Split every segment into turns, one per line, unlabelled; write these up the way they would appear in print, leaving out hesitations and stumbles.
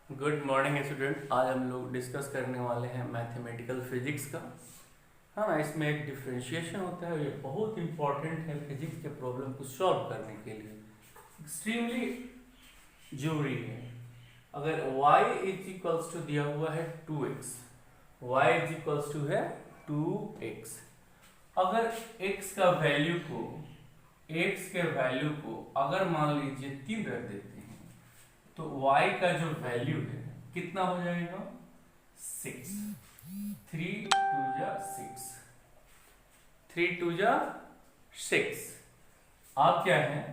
Good morning student. आज हम लोग डिस्कस करने वाले हैं मैथमेटिकल फिजिक्स का। हाँ ना, इसमें एक डिफरेंशिएशन होता है, ये बहुत इंपॉर्टेंट है फिजिक्स के प्रॉब्लम को सॉल्व करने के लिए, एक्सट्रीमली जरूरी है। अगर y इज इक्वल्स टू दिया हुआ है 2x, y is equals to है 2x। अगर x का वैल्यू को अगर मान लीजिए 3 रख देते हैं तो y का जो वैल्यू है कितना हो जाएगा 6। 3 2 जा 6, 3 2 जा 6। आप क्या है,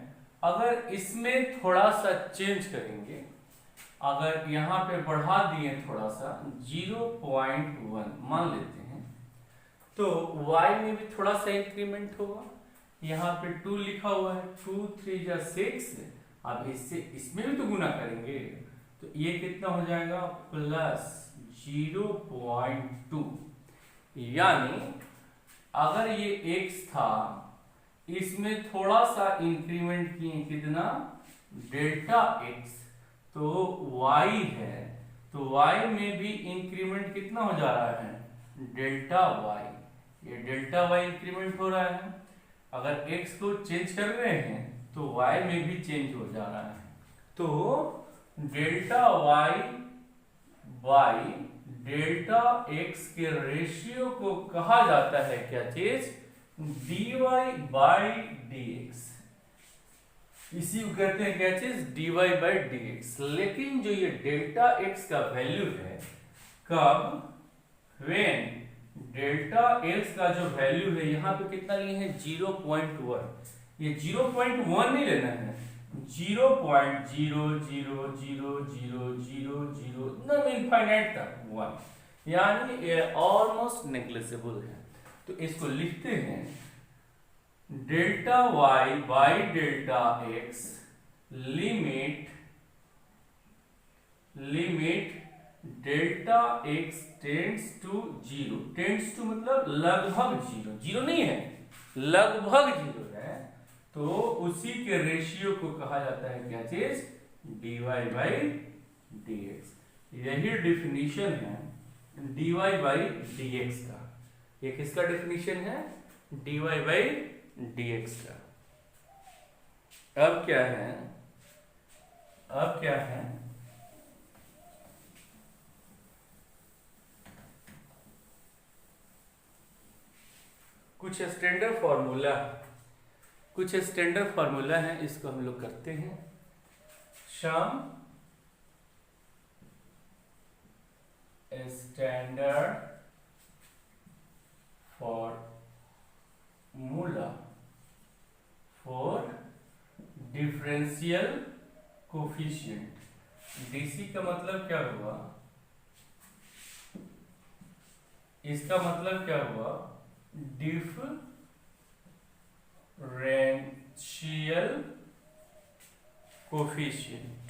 अगर इसमें थोड़ा सा चेंज करेंगे, अगर यहां पे बढ़ा दिए थोड़ा सा 0.1 मान लेते हैं तो y में भी थोड़ा सा इंक्रीमेंट होगा। यहाँ पे 2 लिखा हुआ है, 2 3 जा 6। अब इससे इसमें भी तो गुना करेंगे तो ये कितना हो जाएगा प्लस 0.2। यानी अगर ये x था, इसमें थोड़ा सा इंक्रीमेंट किए, कितना डेल्टा x, तो y है, तो y में भी इंक्रीमेंट कितना हो जा रहा है डेल्टा y। ये डेल्टा y इंक्रीमेंट हो रहा है। अगर x को चेंज कर रहे हैं तो y में भी चेंज हो जा रहा है। तो delta y by delta x के रेशियो को कहा जाता है क्या चीज, dy बाई dx। इसी को कहते हैं क्या चीज, dy बाई dx। लेकिन जो ये डेल्टा x का वैल्यू है, कब, व्हेन डेल्टा x का जो वैल्यू है यहाँ पे कितना लिए हैं 0.1। ये 0.1 नहीं लेना है, 0.0000000 एकदम इनफाइनाइट तक 1, यानी ये ऑलमोस्ट नेग्लिजिबल है। तो इसको लिखते हैं delta y by delta x limit delta x tends to 0। Tends to मतलब लगभग 0, 0 नहीं है, लगभग 0 है, तो उसी के रेशियो को कहा जाता है क्या चीज, dy बाई dx। यही डेफिनेशन है dy बाई dx का। ये किसका डेफिनेशन है, dy बाई dx का। अब क्या है, कुछ स्टैंडर्ड फार्मूला है, इसको हम लोग करते हैं। Some standard formula for differential coefficient. DC का मतलब क्या हुआ, इसका मतलब क्या हुआ, डिफरेंशियल कोफिशिएंट।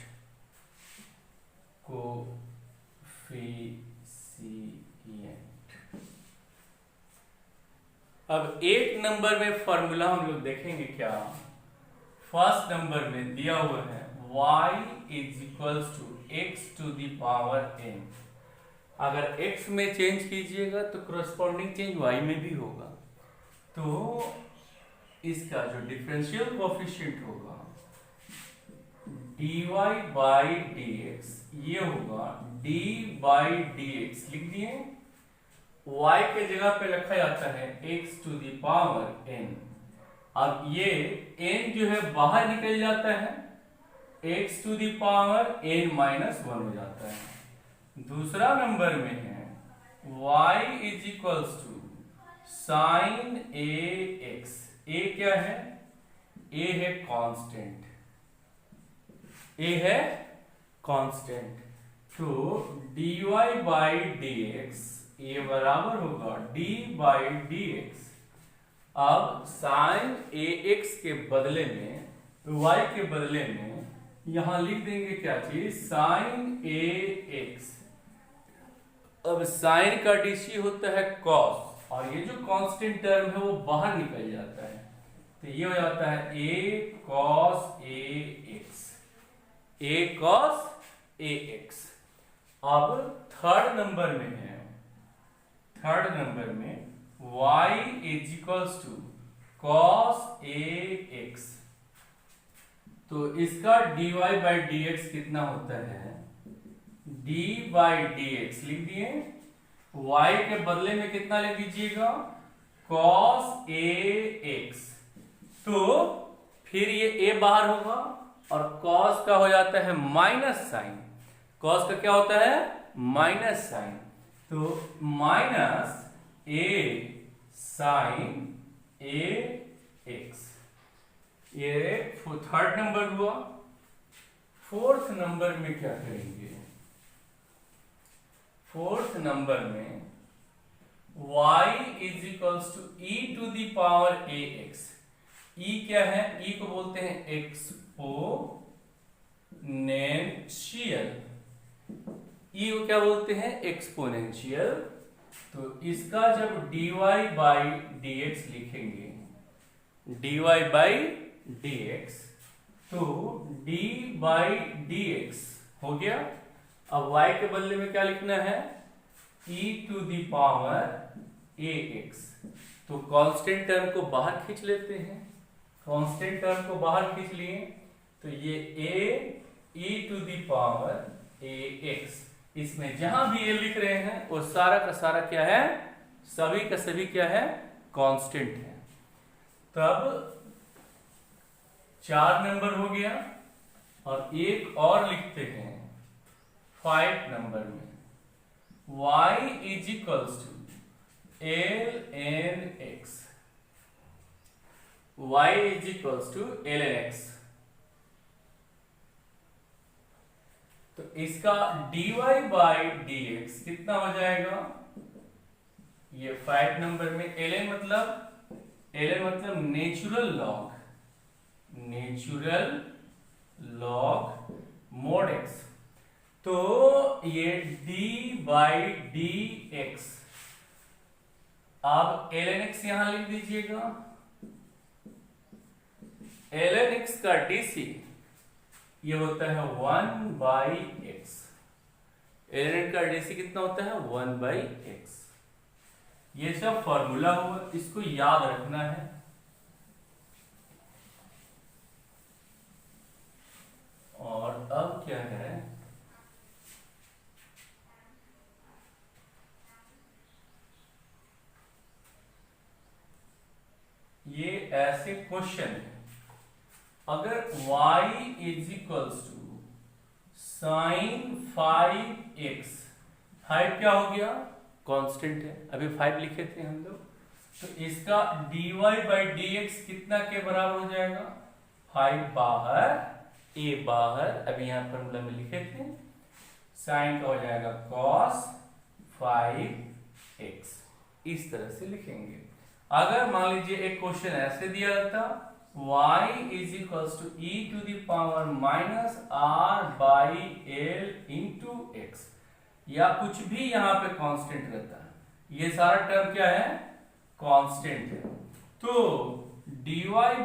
अब एक नंबर में फॉर्मूला हम लोग देखेंगे क्या, फर्स्ट नंबर में दिया हुआ है y is equals to x to the power n। अगर x में चेंज कीजिएगा तो corresponding चेंज y में भी होगा। तो इसका जो डिफरेंशियल कोएफिशिएंट होगा dy बाई dx, ये होगा d बाई dx। लिख दिए, y के जगह पे रखा जाता है x to the power n। अब ये n जो है बाहर निकल जाता है, x to the power n minus 1 हो जाता है। दूसरा नंबर में है y is equals to sine ax। a क्या है, a है कांस्टेंट। तो dy बाई dx ये बराबर होगा d बाई dx। अब साइन ax के बदले में, y के बदले में यहां लिख देंगे क्या चीज, साइन ax। अब साइन का डीसी होता है कॉस, और ये जो कांस्टेंट टर्म है वो बाहर निकल जाता है, तो ये हो जाता है a cos ax। अब थर्ड नंबर में है, थर्ड नंबर में y is equals to cos ax, तो इसका dy बाई dx कितना होता है, d बाई dx लिख दिए, y के बदले में कितना लिख दीजिएगा cos ax, तो फिर ये a बाहर होगा और cos का हो जाता है माइनस साइन, cos का क्या होता है माइनस साइन, तो माइनस a साइन ax, ये थर्ड नंबर हुआ। फोर्थ नंबर में क्या करेंगे, फोर्थ नंबर में y is equals to e to the power ax, e क्या है, e को बोलते हैं एक्सपोनेंशियल, e को क्या बोलते हैं एक्सपोनेंशियल, तो इसका जब dy बाई dx लिखेंगे, dy बाई dx, तो d बाई dx हो गया। अब y के बदले में क्या लिखना है e to the power ax, तो कांस्टेंट टर्म को बाहर खींच लेते हैं, कांस्टेंट टर्म को बाहर खींच लिए, तो ये a e to the power ax, इसमें जहां भी a लिख रहे हैं वो सारा का सारा क्या है, सभी का सभी क्या है कांस्टेंट है। तब 4 नंबर हो गया, और एक और लिखते हैं 5 नंबर में y is equals to ln x, y is equals to ln x, तो इसका dy बाई dx कितना हो जाएगा, ये 5 नंबर में ln मतलब natural log, natural log mode x, तो ये d बाई डी एक्स, आप ln x यहां लिख दीजिएगा, ln x का dc ये होता है 1 बाई एक्स, ln का dc कितना होता है 1 बाई एक्स, ये सब फॉर्मूला हुआ, इसको याद रखना है। और अब क्या है, ये ऐसे क्वेश्चन है, अगर y is equals to sine 5x, 5 क्या हो गया कांस्टेंट है, अभी 5 लिखे थे हम लोग, तो इसका dy बाई dx कितना के बराबर हो जाएगा, 5 बाहर a बाहर, अभी यहां फॉर्मूला में लिखे थे, साइन का हो जाएगा cos 5x, इस तरह से लिखेंगे। अगर मान लीजिए एक क्वेश्चन ऐसे दिया रहता, y is equals to e to the power minus r by l into x, या कुछ भी यहाँ पे कांस्टेंट रहता है, ये सारा टर्म क्या है कांस्टेंट है, तो dy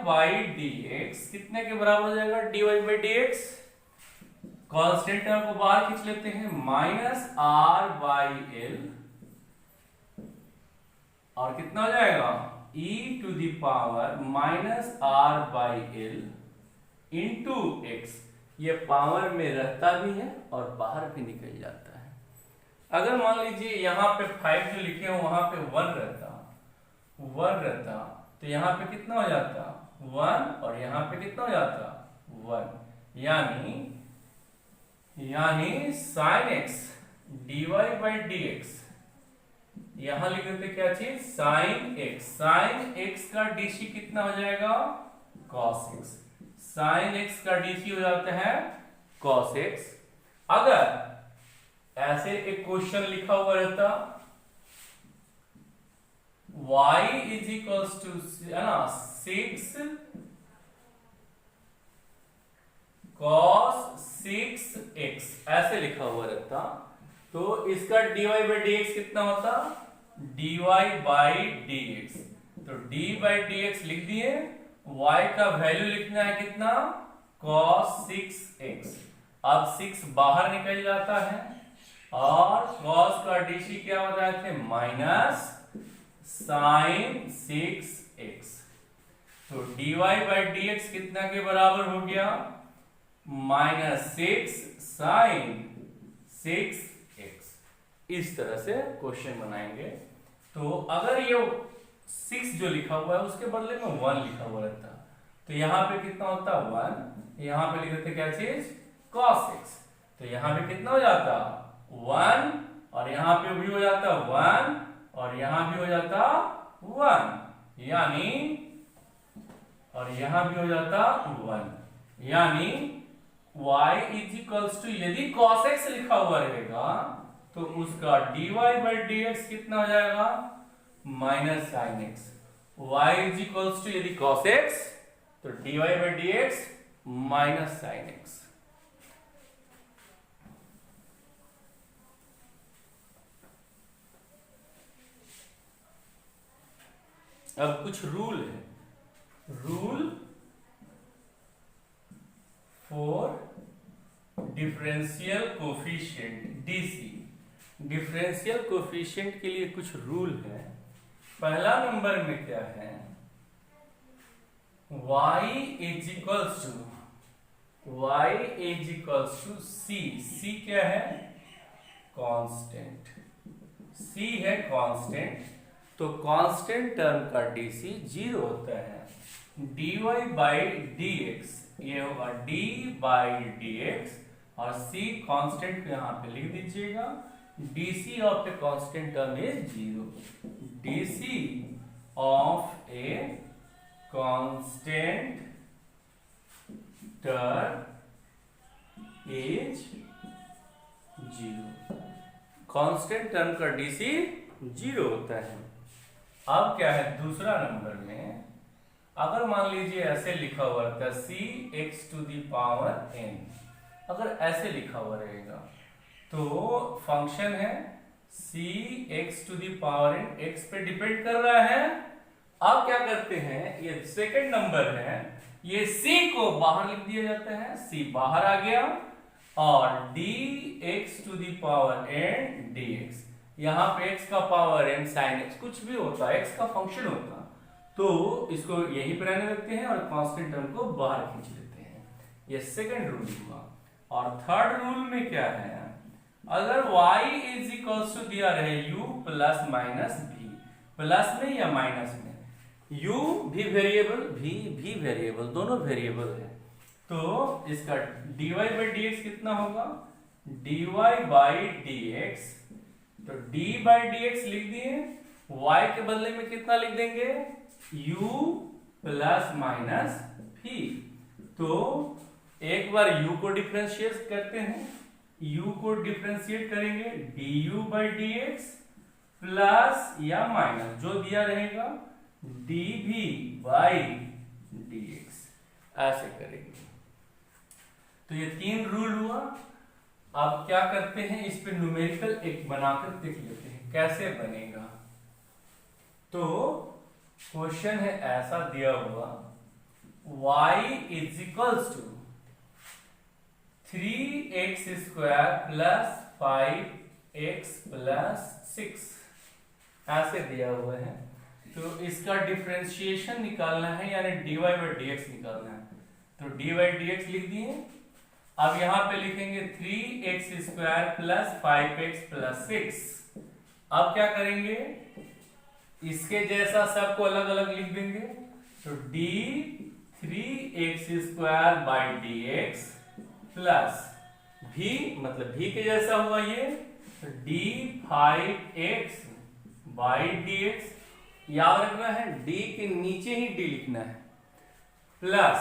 बाई dx कितने के बराबर हो जाएगा, dy by dx, constant term को बाहर खींच लेते हैं, माइनस r बाई l, और कितना हो जाएगा e to the power minus r by l into x, ये पावर में रहता भी है और बाहर भी निकल जाता है। अगर मान लीजिए यहाँ पे 5 जो लिखे हो वहां पे 1 रहता, तो यहाँ पे कितना हो जाता 1, और यहाँ पे कितना हो जाता 1, यानी sine x dy by dx, यहां लिख देते क्या चीज साइन x का dc कितना हो जाएगा cos x, साइन x का dc हो जाता है cos x। अगर ऐसे एक क्वेश्चन लिखा हुआ रहता y is equals to 6 cos 6x ऐसे लिखा हुआ रहता, तो इसका dy बाई dx कितना होता dy बाई dx, तो d बाई dx लिख दिए, y का वैल्यू लिखना है कितना cos 6x, अब 6 बाहर निकल जाता है, और cos का डीसी क्या बताए थे, माइनस साइन 6x। तो dy बाई dx कितना के बराबर हो गया, -6 साइन 6x। इस तरह से क्वेश्चन बनाएंगे। तो अगर ये 6 जो लिखा हुआ है उसके बदले में 1 लिखा हुआ रहता तो यहाँ पे कितना होता 1, यहाँ पे लिख देते क्या चीज, cos x। तो यहाँ पे कितना हो जाता 1, और यहाँ पे भी हो जाता 1, और यहाँ भी हो जाता 1, यानी, और यहाँ भी हो जाता 1, यानी y इज इक्वल्स टू, यदि cos x लिखा हुआ रहेगा तो उसका dy बाई dx कितना हो जाएगा, minus sine x। y is equals to यदि cos x तो dy by dx minus sine x। अब कुछ रूल है, rule for differential coefficient DC. Differential coefficient के लिए कुछ रूल है। पहला नंबर में क्या है, y is equals to c क्या है, कांस्टेंट, c है कांस्टेंट। तो कांस्टेंट टर्म का डीसी 0 होता है। dy बाई dx ये होगा d बाई dx, और c कांस्टेंट को यहाँ पे लिख दीजिएगा। dc of a constant term is 0। dc of a constant term is 0। Constant term का डीसी 0 होता है। अब क्या है दूसरा नंबर में, अगर मान लीजिए ऐसे लिखा हुआ रहता है cx to the power n, अगर ऐसे लिखा हुआ रहेगा तो फंक्शन है cx to the power n, x पे डिपेंड कर रहा है। अब क्या करते हैं, ये सेकंड नंबर है, ये c को बाहर लिख दिया जाता है, c बाहर आ गया, और dx to the power n dx, यहाँ पे x का पावर n sin x कुछ भी होता है, x का फंक्शन होता, तो इसको यहीं पर रहने देते हैं और कांस्टेंट टर्म को बाहर खींच लेते हैं। ये सेकंड रूल हुआ। और थर्ड रूल में क्या है, अगर y इज इक्वल्स टू दिया रहे u plus minus v, plus में या माइनस में, u भी वेरिएबल, v भी वेरिएबल, दोनों वेरिएबल है, तो इसका dy बाई dx कितना होगा, dy बाई dx, तो d बाई dx लिख दिए, y के बदले में कितना लिख देंगे, u प्लस माइनस v। तो एक बार u को डिफरेंशिएट करते हैं, u को डिफरेंशिएट करेंगे du बाई dx प्लस या माइनस जो दिया रहेगा dv बाई dx, ऐसे करेंगे। तो ये 3 रूल हुआ। अब क्या करते हैं, इस पे न्यूमेरिकल एक बनाकर देख लेते हैं कैसे बनेगा। तो क्वेश्चन है ऐसा दिया हुआ, y is equals to 3x square plus 5x plus 6, ऐसे दिया हुआ है। तो इसका डिफरेंशिएशन निकालना है, यानी dy बाई dx निकालना है। तो dy बाई dx लिख दिए। अब यहाँ पे लिखेंगे 3x square plus 5x plus 6। अब क्या करेंगे, इसके जैसा सबको अलग अलग लिख देंगे। तो d 3x square by dx plus v, मतलब v के जैसा हुआ ये, तो d 5x बाई dx, याद रखना है d के नीचे ही d लिखना है, प्लस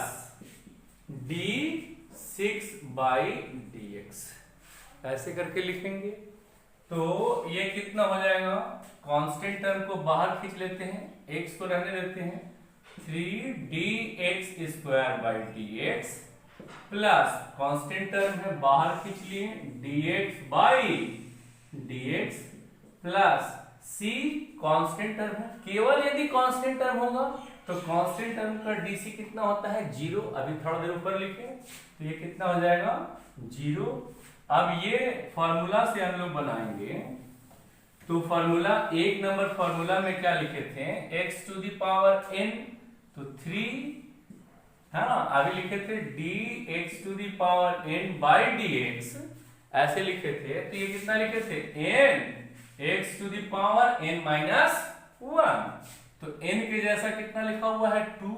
d 6 बाई dx, ऐसे करके लिखेंगे। तो ये कितना हो जाएगा, कांस्टेंट टर्म को बाहर खींच लेते हैं, x को रहने देते हैं, 3dx square by dx plus constant term है बाहर खींच लिए dx by dx plus c constant term है, केवल यदि कांस्टेंट टर्म होगा तो कांस्टेंट टर्म का dc कितना होता है 0। अभी थोड़ा देर ऊपर लिखे तो ये कितना हो जाएगा 0, अब ये फॉर्मूला से हम लोग बनाएंगे, तो फॉर्मूला एक नंबर फॉर्मूला में क्या लिखे थे, x to the power n, तो 3 है ना, अभी लिखे थे dx to the power n by dx, ऐसे लिखे थे। तो ये कितना लिखे थे, n x to the power n minus 1, तो n के जैसा कितना लिखा हुआ है 2,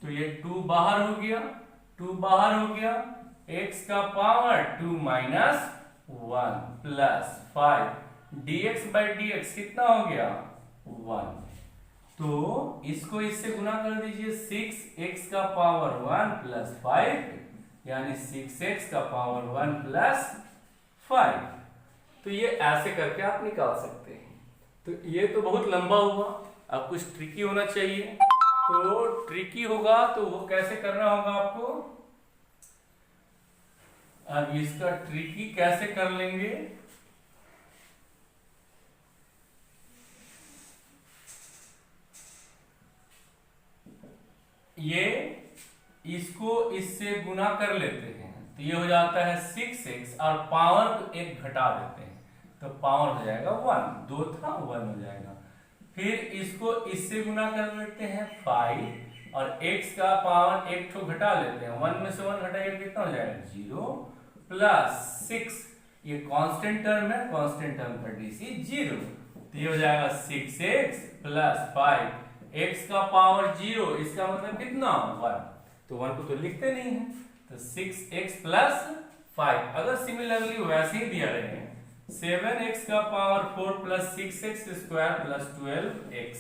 तो ये 2 बाहर हो गया, 2 बाहर हो गया, x का power 2 minus 1 plus 5 dx by dx कितना हो गया 1, तो इसको इससे गुना कर दीजिए, 6x का पावर 1 प्लस 5 यानी 6x का पावर 1 प्लस 5, तो ये ऐसे करके आप निकाल सकते हैं। तो ये तो बहुत लंबा हुआ, अब कुछ ट्रिकी होना चाहिए, तो ट्रिकी होगा तो वो कैसे करना होगा आपको, अब इसका ट्रिकी कैसे कर लेंगे, ये इसको इससे गुना कर लेते हैं, तो ये हो जाता है 6x और पावर को एक घटा देते हैं, तो पावर हो जाएगा 1, 2 था 1 हो जाएगा। फिर इसको इससे गुना कर लेते हैं 5 और x का पावर एक ठो घटा लेते हैं, 1 में से 1 घटाएंगे कितना हो जाएगा 0 प्लस 6, ये कांस्टेंट टर्म है, कांस्टेंट टर्म का डीसी 0, तो ये हो जाएगा 6x प्लस 5, x का पावर 0, इसका मतलब कितना 1, तो 1 को तो लिखते नहीं है, तो 6x प्लस 5। अगर सिमिलरली वैसे ही दिया रहे 7x का power 4 plus 6x square plus 12x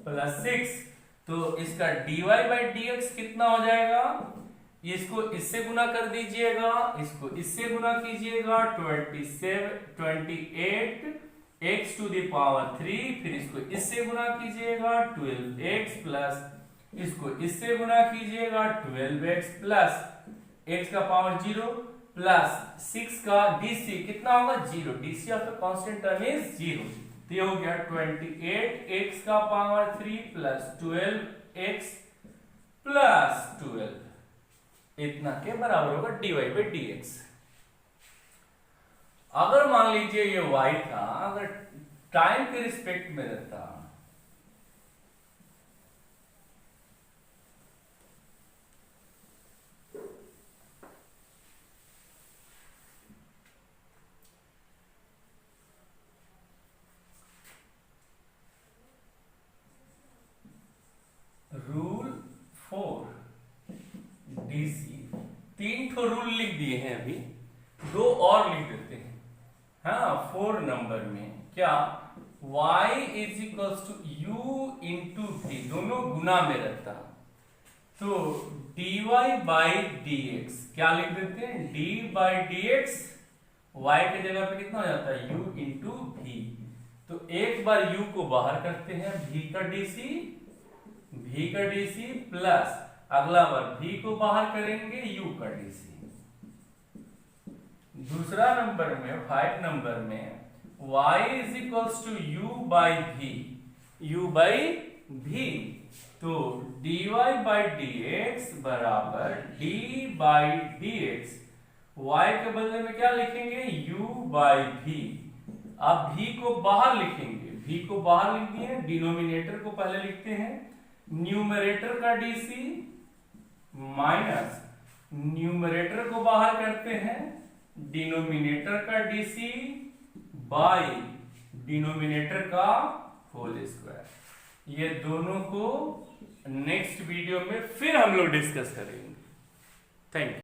plus 6, तो इसका dy बाई dx कितना हो जाएगा, इसको इससे गुना कर दीजिएगा, इसको इससे गुना कीजिएगा, 28 x टू द पावर 3, फिर इसको इससे गुना कीजिएगा 12x प्लस इसको इससे गुना कीजिएगा 12x प्लस x का पावर 0 प्लस 6 का dc कितना होगा 0, dc of the constant term is 0, तो ये हो गया 28x का पावर 3 प्लस 12x प्लस 12, इतना के बराबर होगा dy बाई dx। अगर मान लीजिए ये y था, अगर टाइम के रिस्पेक्ट में रहता, रूल 4 डीसी, 3 ठो रूल लिख दिए हैं, अभी 2 और लिख देते हैं, हाँ 4 नंबर में क्या, y is equals to u into v, दोनों गुना में रहता, तो dy बाई dx क्या लिख देते हैं, d बाई dx, y के जगह पे कितना हो जाता है u इंटू v, तो एक बार u को बाहर करते हैं, v का dc प्लस अगला बार v को बाहर करेंगे u का dc। दूसरा नंबर में 5 नंबर में y is equals to u by v, तो dy बाई dx बराबर d बाई dx, y के बदले में क्या लिखेंगे u बाई v, अब v को बाहर लिखेंगे, v को बाहर लिख दिए, डिनोमिनेटर को पहले लिखते हैं, न्यूमरेटर का dc माइनस न्यूमरेटर को बाहर करते हैं, डिनोमिनेटर का डीसी बाई डिनोमिनेटर का होल स्क्वायर। ये दोनों को नेक्स्ट वीडियो में फिर हम लोग डिस्कस करेंगे। Thank you.